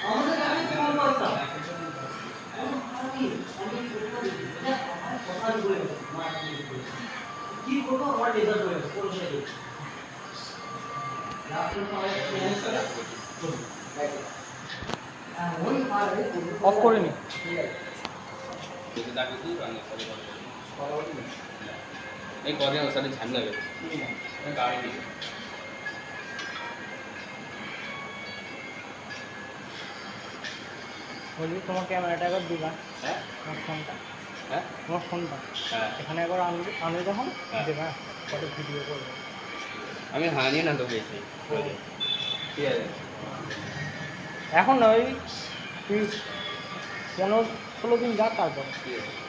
আমাদের কাছে কম পয়সা কি করবো আমার লেজার করে কোন সাইডে অফ করে নি এই কদিন ওর সাথে ঝামেলা হবে গাড়ি নিয়ে বলি তোমার ক্যামেরাটা একবার দিবা হ্যাঁ তোমার ফোনটা হ্যাঁ তোমার ফোনটা হ্যাঁ এখানে একবার আনবে যখন হ্যাঁ। দেবা কত ভিডিও করবে আমি হানিয়ে না তো পেয়েছি ঠিক আছে এখন না ওই তুই 15-16 দিন যা তারপর ঠিক আছে